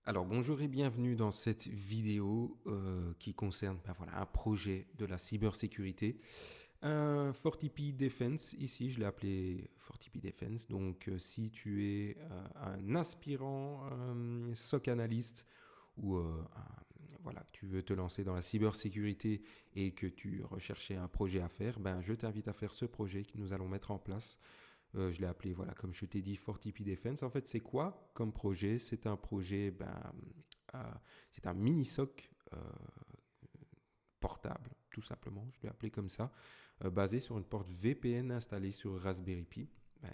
Alors bonjour et bienvenue dans cette vidéo qui concerne un projet de la cybersécurité. Un FortiP Defense, ici je l'ai appelé FortiP Defense. Donc si tu es un aspirant SOC analyste ou que tu veux te lancer dans la cybersécurité et que tu recherchais un projet à faire, je t'invite à faire ce projet que nous allons mettre en place. Je l'ai appelé, comme je t'ai dit, FortiP Defense. En fait, c'est quoi comme projet? C'est un projet, c'est un mini-SOC portable, tout simplement. Je l'ai appelé comme ça, basé sur une porte VPN installée sur Raspberry Pi,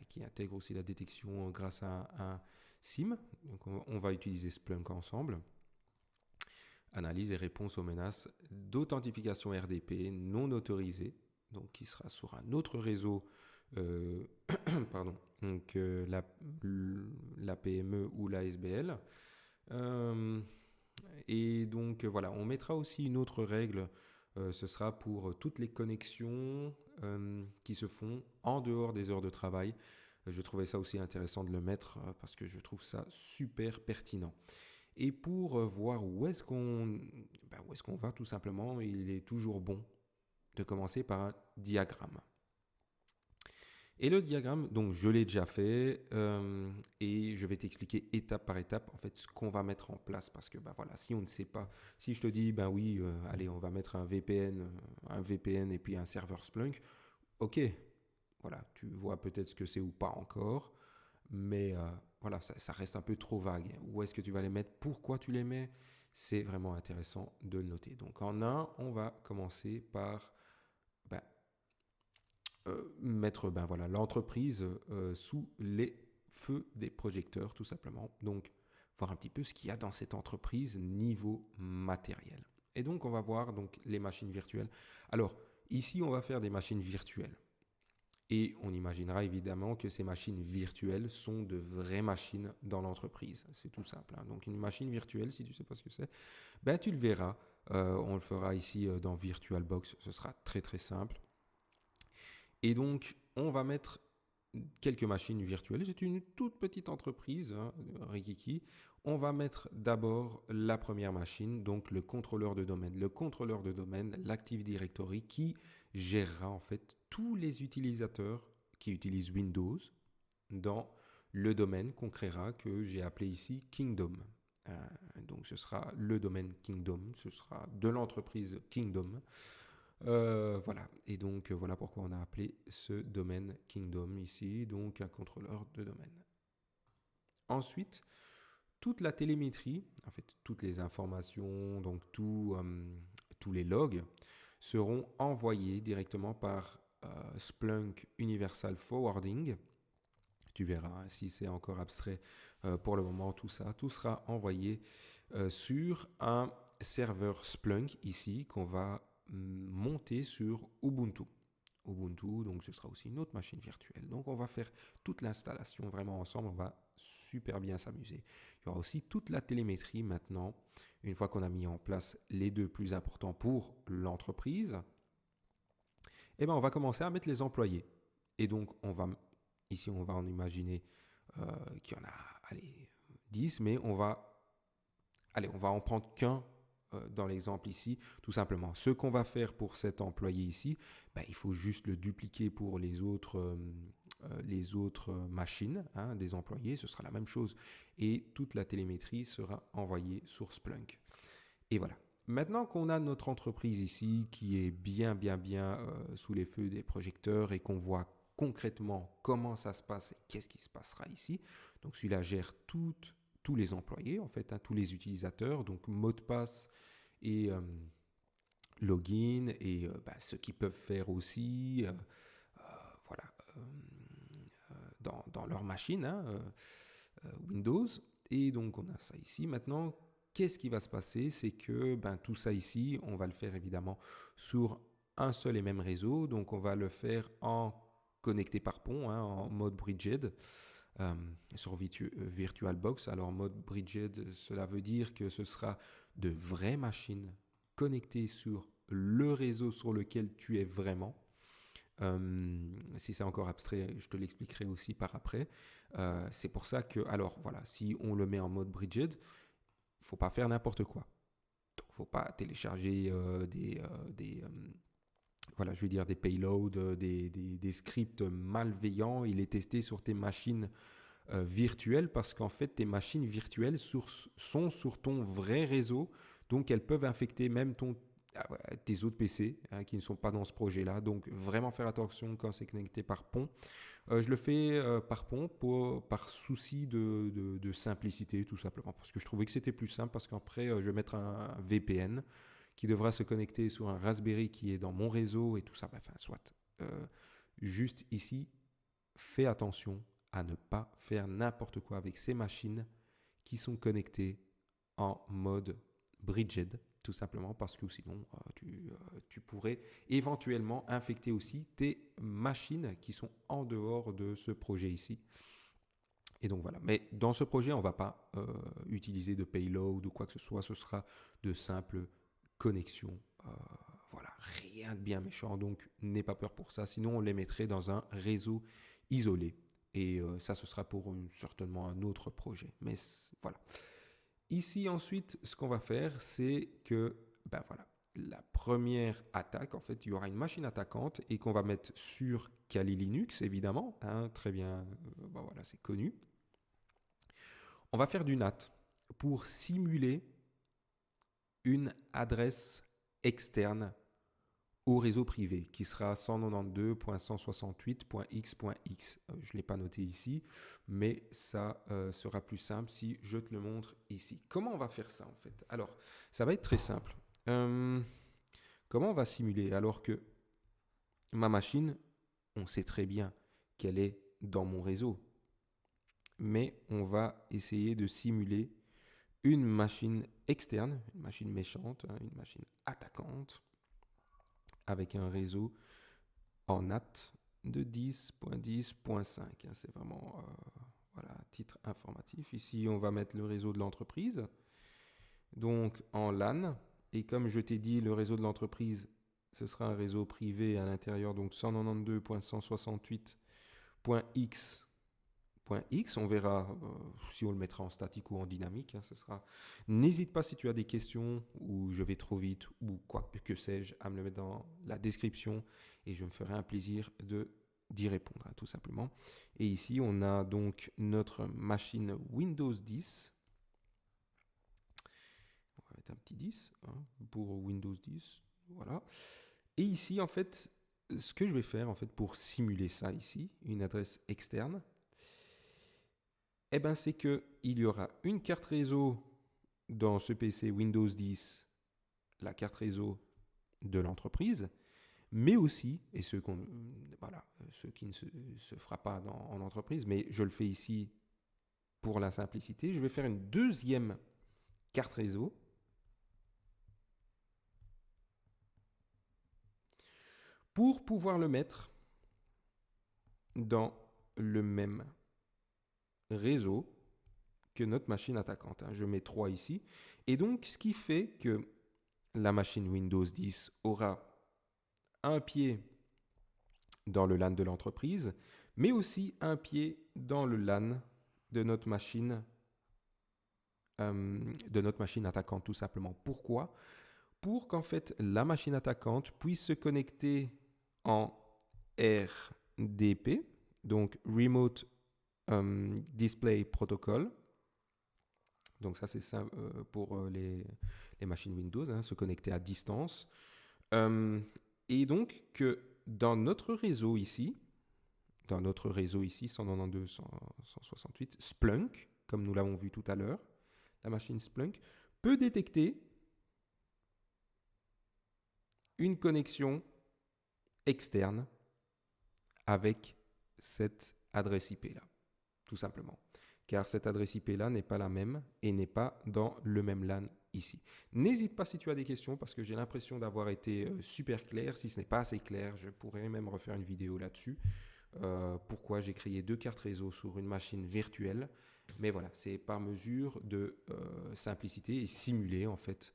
qui intègre aussi la détection grâce à un SIM. Donc, on va utiliser Splunk ensemble. Analyse et réponse aux menaces d'authentification RDP non autorisée, donc qui sera sur un autre réseau, pardon, donc la PME ou la SBL. Et donc voilà, on mettra aussi une autre règle, ce sera pour toutes les connexions qui se font en dehors des heures de travail. Je trouvais ça aussi intéressant de le mettre parce que je trouve ça super pertinent. Et pour voir où est-ce qu'on va tout simplement, il est toujours bon de commencer par un diagramme. Et le diagramme, donc je l'ai déjà fait et je vais t'expliquer étape par étape en fait ce qu'on va mettre en place parce que si on ne sait pas, si je te dis allez on va mettre un VPN et puis un serveur Splunk, ok, voilà tu vois peut-être ce que c'est ou pas encore, mais ça reste un peu trop vague. Où est-ce que tu vas les mettre? Pourquoi tu les mets? C'est vraiment intéressant de le noter. Donc en un, on va commencer par ben, mettre l'entreprise sous les feux des projecteurs, tout simplement. Donc voir un petit peu ce qu'il y a dans cette entreprise niveau matériel. Et donc on va voir donc les machines virtuelles. Alors ici, on va faire des machines virtuelles. Et on imaginera évidemment que ces machines virtuelles sont de vraies machines dans l'entreprise. C'est tout simple. Donc une machine virtuelle, si tu ne sais pas ce que c'est, tu le verras. On le fera ici dans VirtualBox. Ce sera très très simple. Et donc on va mettre quelques machines virtuelles. C'est une toute petite entreprise, Rikiki. On va mettre d'abord la première machine, donc le contrôleur de domaine. Le contrôleur de domaine, l'Active Directory, qui gérera en fait tous les utilisateurs qui utilisent Windows dans le domaine qu'on créera, que j'ai appelé ici Kingdom. Donc ce sera le domaine Kingdom, ce sera de l'entreprise Kingdom. Voilà, et donc voilà pourquoi on a appelé ce domaine Kingdom ici, donc un contrôleur de domaine. Ensuite, toute la télémétrie, en fait toutes les informations, donc tous les logs seront envoyés directement par Splunk Universal Forwarding. Tu verras, si c'est encore abstrait pour le moment, tout sera envoyé sur un serveur Splunk ici qu'on va monter sur Ubuntu. Ubuntu, donc ce sera aussi une autre machine virtuelle. Donc on va faire toute l'installation vraiment ensemble, on va super bien s'amuser. Il y aura aussi toute la télémétrie maintenant, une fois qu'on a mis en place les deux plus importants pour l'entreprise. On va commencer à mettre les employés. Et donc ici on va en imaginer qu'il y en a 10, mais on va en prendre qu'un dans l'exemple ici, tout simplement. Ce qu'on va faire pour cet employé ici, il faut juste le dupliquer pour les autres machines des employés. Ce sera la même chose. Et toute la télémétrie sera envoyée sur Splunk. Et voilà. Maintenant qu'on a notre entreprise ici qui est bien sous les feux des projecteurs et qu'on voit concrètement comment ça se passe et qu'est-ce qui se passera ici, donc celui-là gère tous les employés, en fait, tous les utilisateurs, donc mot de passe et login et ce qu'ils peuvent faire aussi dans leur machine Windows. Et donc on a ça ici. Maintenant, qu'est-ce qui va se passer? C'est que tout ça ici, on va le faire évidemment sur un seul et même réseau. Donc on va le faire en connecté par pont, en mode bridged. Sur VirtualBox. Alors mode bridged, cela veut dire que ce sera de vraies machines connectées sur le réseau sur lequel tu es vraiment. Si c'est encore abstrait, je te l'expliquerai aussi par après. C'est pour ça que, alors voilà, si on le met en mode bridged, faut pas faire n'importe quoi. Donc, faut pas télécharger voilà, je vais dire des payloads, des scripts malveillants et les tester sur tes machines virtuelles parce qu'en fait, tes machines virtuelles sont sur ton vrai réseau, donc elles peuvent infecter même tes autres PC qui ne sont pas dans ce projet-là. Donc, vraiment faire attention quand c'est connecté par pont. Je le fais par pont par souci de simplicité, tout simplement, parce que je trouvais que c'était plus simple, parce qu'après, je vais mettre un VPN qui devra se connecter sur un Raspberry qui est dans mon réseau et tout ça. Enfin, soit. Juste ici, fais attention à ne pas faire n'importe quoi avec ces machines qui sont connectées en mode bridged, tout simplement parce que sinon tu pourrais éventuellement infecter aussi tes machines qui sont en dehors de ce projet ici. Et donc voilà, mais dans ce projet, on ne va pas utiliser de payload ou quoi que ce soit, ce sera de simples connexions. Voilà, rien de bien méchant, donc n'aie pas peur pour ça, sinon on les mettrait dans un réseau isolé. Et ça, ce sera pour certainement un autre projet. Mais voilà. Ici, ensuite, ce qu'on va faire, c'est que, ben voilà, la première attaque, en fait, il y aura une machine attaquante et qu'on va mettre sur Kali Linux, évidemment. Hein, très bien, ben voilà, c'est connu. On va faire du NAT pour simuler une adresse externe au réseau privé qui sera 192.168.x.x. Je ne l'ai pas noté ici, mais ça sera plus simple si je te le montre ici. Comment on va faire ça en fait? Alors, ça va être très simple. Comment on va simuler alors que ma machine, on sait très bien qu'elle est dans mon réseau, mais on va essayer de simuler une machine externe, une machine méchante, hein, une machine attaquante, avec un réseau en NAT de 10.10.5. Hein, c'est vraiment voilà, titre informatif. Ici, on va mettre le réseau de l'entreprise, donc en LAN. Et comme je t'ai dit, le réseau de l'entreprise, ce sera un réseau privé à l'intérieur, donc 192.168.x. On verra si on le mettra en statique ou en dynamique. Hein, ce sera. N'hésite pas si tu as des questions ou je vais trop vite ou quoi que sais-je à me le mettre dans la description et je me ferai un plaisir d'y répondre, hein, tout simplement. Et ici, on a donc notre machine Windows 10. On va mettre un petit 10 hein, pour Windows 10. Voilà. Et ici, en fait, ce que je vais faire en fait pour simuler ça ici, une adresse externe, eh ben, c'est qu'il y aura une carte réseau dans ce PC Windows 10, la carte réseau de l'entreprise, mais aussi, et ce qui ne se fera pas en entreprise, mais je le fais ici pour la simplicité, je vais faire une deuxième carte réseau pour pouvoir le mettre dans le même réseau que notre machine attaquante. Je mets 3 ici. Et donc, ce qui fait que la machine Windows 10 aura un pied dans le LAN de l'entreprise, mais aussi un pied dans le LAN de notre machine attaquante, tout simplement. Pourquoi? Pour qu'en fait, la machine attaquante puisse se connecter en RDP, donc Remote Display Protocol. Donc ça, c'est ça pour les machines Windows, hein, se connecter à distance. Et donc que dans notre réseau ici, 192.168, Splunk, comme nous l'avons vu tout à l'heure, la machine Splunk peut détecter une connexion externe avec cette adresse IP-là, tout simplement. Car cette adresse IP-là n'est pas la même et n'est pas dans le même LAN ici. N'hésite pas si tu as des questions parce que j'ai l'impression d'avoir été super clair. Si ce n'est pas assez clair, je pourrais même refaire une vidéo là-dessus. Pourquoi j'ai créé 2 cartes réseau sur une machine virtuelle. Mais voilà, c'est par mesure de simplicité et simuler en fait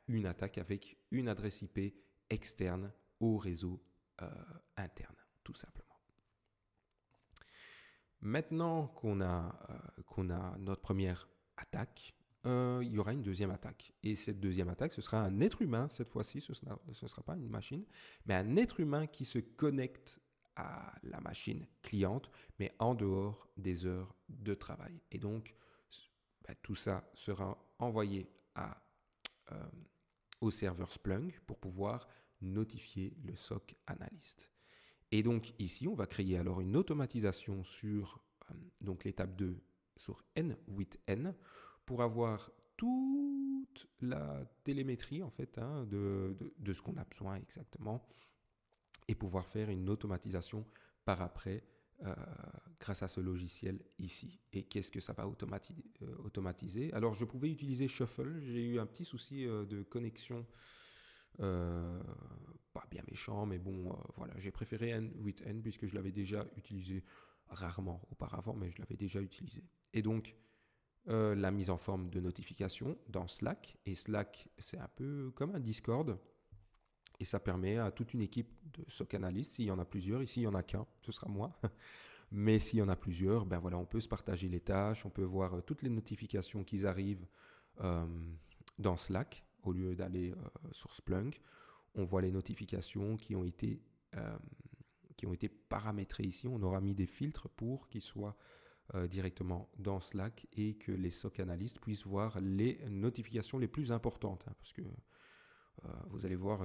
une attaque avec une adresse IP externe au réseau interne, tout simplement. Maintenant qu'on a notre première attaque, il y aura une deuxième attaque. Et cette deuxième attaque, ce sera un être humain, cette fois-ci, ce ne sera pas une machine, mais un être humain qui se connecte à la machine cliente, mais en dehors des heures de travail. Et donc, tout ça sera envoyé euh, au serveur Splunk pour pouvoir notifier le SOC analyst. Et donc ici, on va créer alors une automatisation sur donc l'étape 2 sur N8N pour avoir toute la télémétrie en fait de ce qu'on a besoin exactement et pouvoir faire une automatisation par après grâce à ce logiciel ici. Et qu'est-ce que ça va automatiser? Alors je pouvais utiliser Shuffle, j'ai eu un petit souci de connexion. Pas bien méchant, mais bon, voilà, j'ai préféré N8N puisque je l'avais déjà utilisé rarement auparavant, mais je l'avais déjà utilisé. Et donc, la mise en forme de notification dans Slack, et Slack, c'est un peu comme un Discord, et ça permet à toute une équipe de SOC analystes, s'il y en a plusieurs, ici il n'y en a qu'un, ce sera moi, mais s'il y en a plusieurs, ben voilà, on peut se partager les tâches, on peut voir toutes les notifications qui arrivent dans Slack, au lieu d'aller sur Splunk. On voit les notifications qui ont été paramétrées ici. On aura mis des filtres pour qu'ils soient directement dans Slack et que les SOC analystes puissent voir les notifications les plus importantes. Parce que vous allez voir,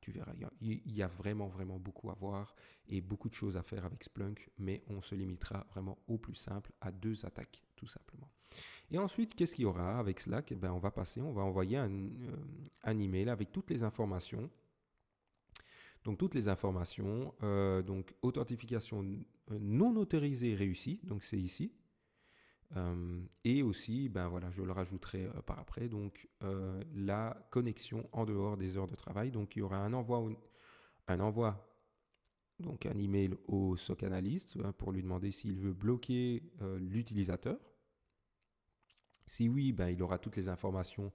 tu verras, il y a vraiment, vraiment beaucoup à voir et beaucoup de choses à faire avec Splunk, mais on se limitera vraiment au plus simple, à 2 attaques, tout simplement. Et ensuite, qu'est-ce qu'il y aura avec Slack? On va envoyer un email avec toutes les informations. Donc, toutes les informations, donc authentification non autorisée réussie, donc c'est ici. Et aussi, je le rajouterai par après, donc la connexion en dehors des heures de travail. Donc, il y aura un envoi donc un email au SOC analyst pour lui demander s'il veut bloquer l'utilisateur. Si oui, il aura toutes les informations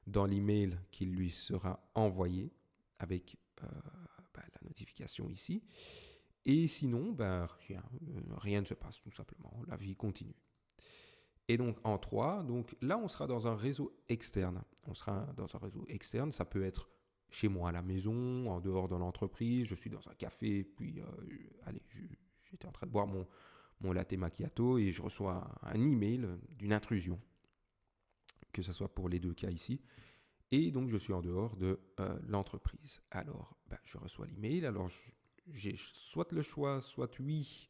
dans l'email qui lui sera envoyé avec la notification ici. Et sinon, rien ne se passe tout simplement. La vie continue. Et donc en 3, donc là on sera dans un réseau externe. On sera dans un réseau externe, ça peut être chez moi à la maison, en dehors de l'entreprise, je suis dans un café, puis j'étais en train de boire mon latte macchiato et je reçois un email d'une intrusion, que ce soit pour les 2 cas ici. Et donc je suis en dehors de l'entreprise. Alors je reçois l'email, alors j'ai soit le choix, soit oui,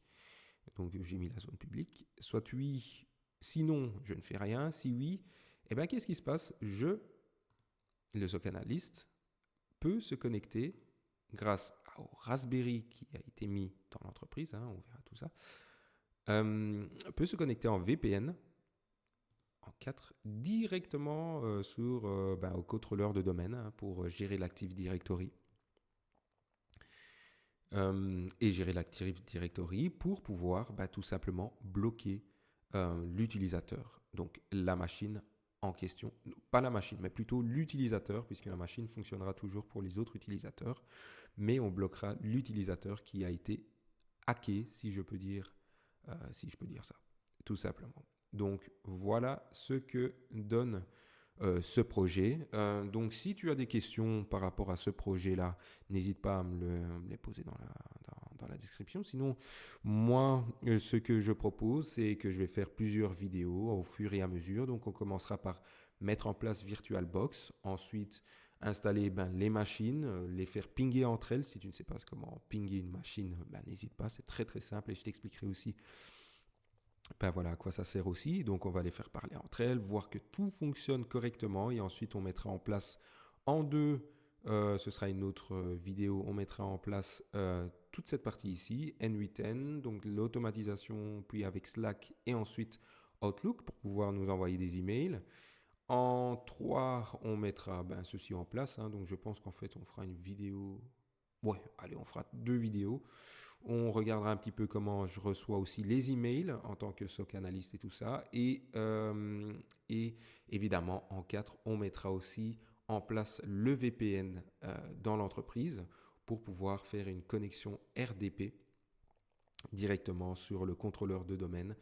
donc j'ai mis la zone publique, soit oui. Sinon, je ne fais rien. Si oui, qu'est-ce qui se passe? Le SOC analyst, peut se connecter grâce au Raspberry qui a été mis dans l'entreprise, on verra tout ça, peut se connecter en VPN, en 4, directement au contrôleur de domaine pour gérer l'Active Directory. Et gérer l'Active Directory pour pouvoir tout simplement bloquer l'utilisateur, donc la machine en question, pas la machine, mais plutôt l'utilisateur, puisque la machine fonctionnera toujours pour les autres utilisateurs, mais on bloquera l'utilisateur qui a été hacké, si je peux dire ça, tout simplement. Donc voilà ce que donne ce projet. Donc si tu as des questions par rapport à ce projet-là, n'hésite pas à me les poser dans la description. Sinon, moi, ce que je propose, c'est que je vais faire plusieurs vidéos au fur et à mesure. Donc on commencera par mettre en place VirtualBox, ensuite installer les machines, les faire pinguer entre elles. Si tu ne sais pas comment pinguer une machine, n'hésite pas, c'est très très simple et je t'expliquerai aussi voilà à quoi ça sert aussi. Donc on va les faire parler entre elles, voir que tout fonctionne correctement et ensuite on mettra en place en 2, ce sera une autre vidéo, on mettra en place toute cette partie ici, N8N, donc l'automatisation, puis avec Slack et ensuite Outlook pour pouvoir nous envoyer des emails. En 3, on mettra ceci en place, donc je pense qu'en fait on fera une vidéo, on fera 2 vidéos. On regardera un petit peu comment je reçois aussi les emails en tant que SOC analyste et tout ça. Et évidemment, en 4, on mettra aussi en place le VPN dans l'entreprise pour pouvoir faire une connexion RDP directement sur le contrôleur de domaine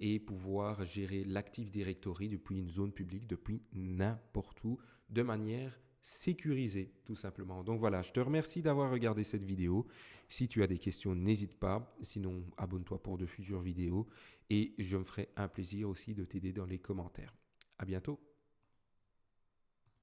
et pouvoir gérer l'Active Directory depuis une zone publique, depuis n'importe où, de manière sécurisée, tout simplement. Donc voilà, je te remercie d'avoir regardé cette vidéo. Si tu as des questions, n'hésite pas. Sinon, abonne-toi pour de futures vidéos et je me ferai un plaisir aussi de t'aider dans les commentaires. À bientôt.